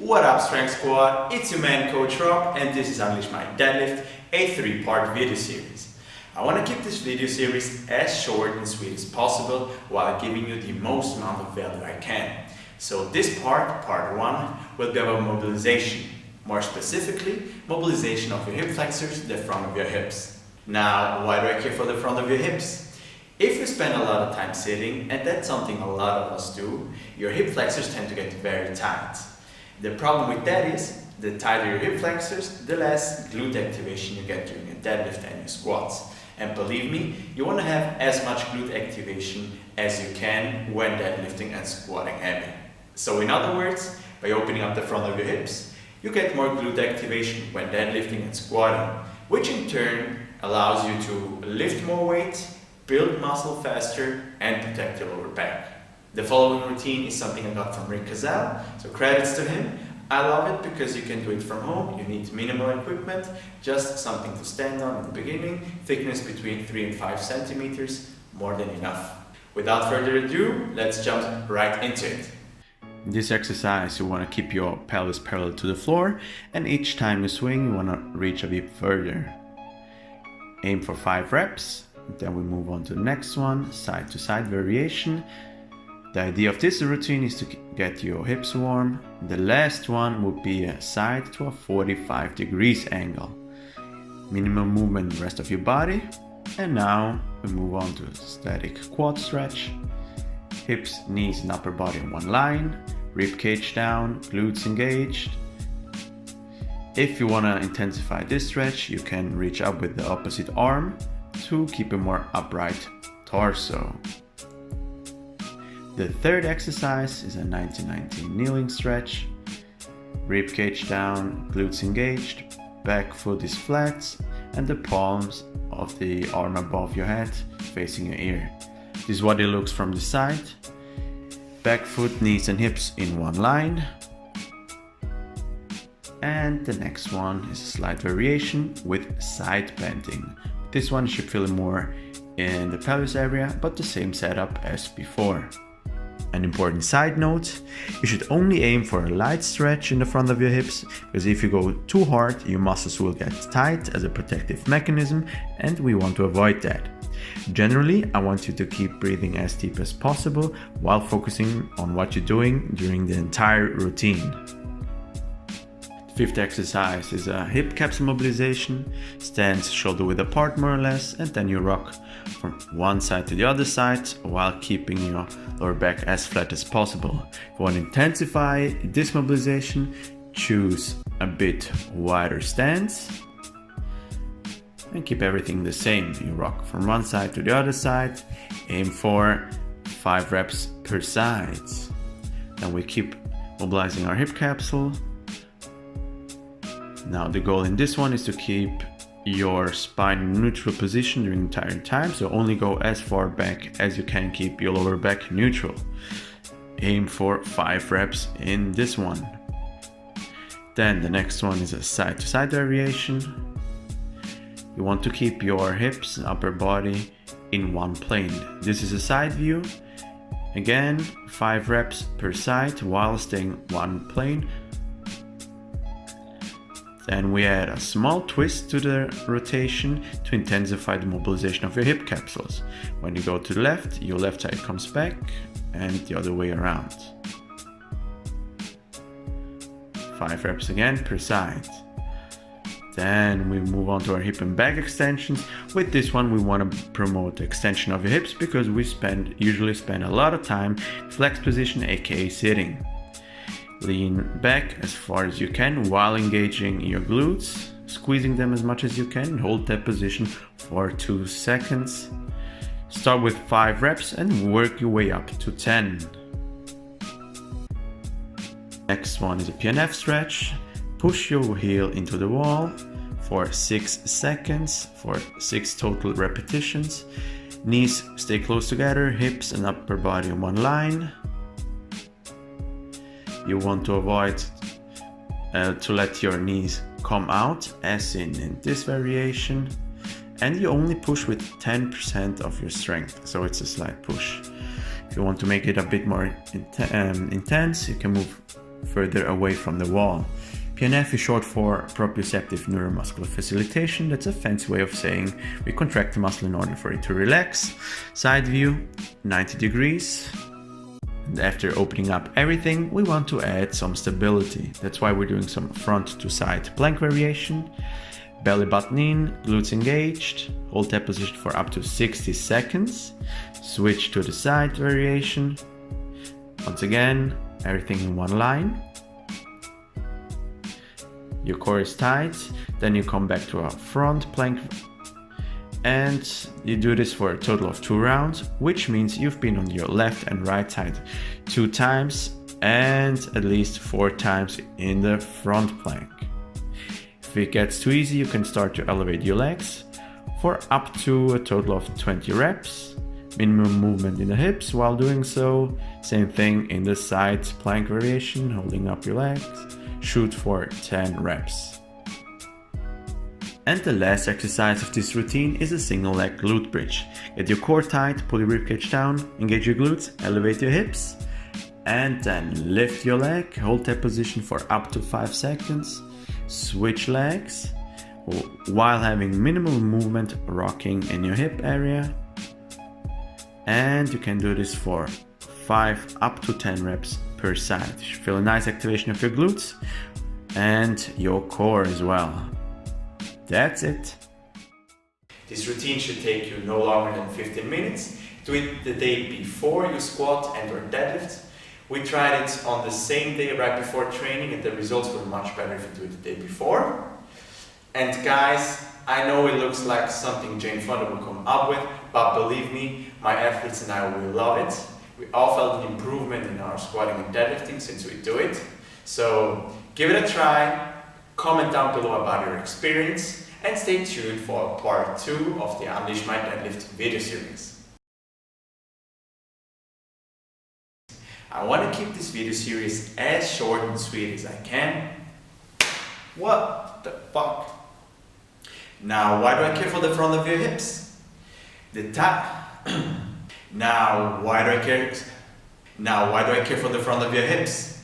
What up, Strength Squad? It's your man Coach Rob, and this is Unleash My Deadlift, a 3-part video series. I want to keep this video series as short and sweet as possible while giving you the most amount of value I can. So this part 1, will be about mobilization. More specifically, mobilization of your hip flexors, the front of your hips. Now, why do I care for the front of your hips? If you spend a lot of time sitting, and that's something a lot of us do, your hip flexors tend to get very tight. The problem with that is, the tighter your hip flexors, the less glute activation you get during your deadlift and your squats. And believe me, you want to have as much glute activation as you can when deadlifting and squatting heavy. So in other words, by opening up the front of your hips, you get more glute activation when deadlifting and squatting, which in turn allows you to lift more weight, build muscle faster, and protect your lower back. The following routine is something I got from Rick Cazal, so credits to him. I love it because you can do it from home, you need minimal equipment, just something to stand on in the beginning, thickness between 3 and 5 centimeters, more than enough. Without further ado, let's jump right into it. In this exercise, you want to keep your pelvis parallel to the floor, and each time you swing, you want to reach a bit further. Aim for 5 reps, then we move on to the next one, side to side variation. The idea of this routine is to get your hips warm. The last one would be a side to a 45 degrees angle. Minimum movement in the rest of your body. And now we move on to static quad stretch. Hips, knees and upper body in one line. Rib cage down, glutes engaged. If you want to intensify this stretch, you can reach up with the opposite arm to keep a more upright torso. The third exercise is a 90-90 kneeling stretch. Rib cage down, glutes engaged, back foot is flat, and the palms of the arm above your head facing your ear. This is what it looks from the side. Back foot, knees and hips in one line. And the next one is a slight variation with side bending. This one should feel more in the pelvis area, but the same setup as before. An important side note, you should only aim for a light stretch in the front of your hips, because if you go too hard, your muscles will get tight as a protective mechanism, and we want to avoid that. Generally, I want you to keep breathing as deep as possible while focusing on what you're doing during the entire routine. Fifth exercise is a hip capsule mobilization. Stands shoulder width apart more or less, and then you rock from one side to the other side while keeping your lower back as flat as possible. If you want to intensify this mobilization, choose a bit wider stance and keep everything the same. You rock from one side to the other side, aim for 5 reps per side. Then we keep mobilizing our hip capsule. Now the goal in this one is to keep your spine in neutral position during the entire time, so only go as far back as you can keep your lower back neutral. Aim for 5 reps in this one. Then the next one is a side to side variation. You want to keep your hips and upper body in one plane. This is a side view. Again, 5 reps per side while staying one plane. Then we add a small twist to the rotation to intensify the mobilization of your hip capsules. When you go to the left, your left side comes back and the other way around. 5 reps again per side. Then we move on to our hip and back extensions. With this one, we want to promote the extension of your hips because we usually spend a lot of time in flex position, aka sitting. Lean back as far as you can while engaging your glutes, squeezing them as much as you can. Hold that position for 2 seconds. Start with 5 reps and work your way up to 10. Next one is a PNF stretch. Push your heel into the wall for 6 seconds for 6 total repetitions. Knees stay close together, hips and upper body in one line. You want to avoid to let your knees come out, as in this variation, and you only push with 10% of your strength, so it's a slight push. If you want to make it a bit more intense, you can move further away from the wall. PNF is short for proprioceptive neuromuscular facilitation. That's a fancy way of saying we contract the muscle in order for it to relax. Side view, 90 degrees. And after opening up everything, we want to add some stability. That's why we're doing some front to side plank variation. Belly button in, glutes engaged. Hold that position for up to 60 seconds. Switch to the side variation. Once again, everything in one line. Your core is tight, then you come back to a front plank and you do this for a total of 2 rounds, which means you've been on your left and right side 2 times and at least 4 times in the front plank. If it gets too easy, you can start to elevate your legs for up to a total of 20 reps. Minimum movement in the hips while doing so. Same thing in the side plank variation, holding up your legs. Shoot for 10 reps. And the last exercise of this routine is a single leg glute bridge. Get your core tight, pull your ribcage down, engage your glutes, elevate your hips, and then lift your leg. Hold that position for up to 5 seconds. Switch legs while having minimal movement rocking in your hip area. And you can do this for 5 up to 10 reps per side. You should feel a nice activation of your glutes and your core as well. That's it. This routine should take you no longer than 15 minutes. Do it the day before you squat and or deadlift. We tried it on the same day right before training and the results were much better if you do it the day before. And guys, I know it looks like something Jane Fonda will come up with, but believe me, my athletes and I will love it. We all felt an improvement in our squatting and deadlifting since we do it. So give it a try, comment down below about your experience, and stay tuned for part 2 of the Unleash My Deadlift video series. I want to keep this video series as short and sweet as I can. What the fuck? Now, why do I care for the front of your hips? Now, why do I care for the front of your hips?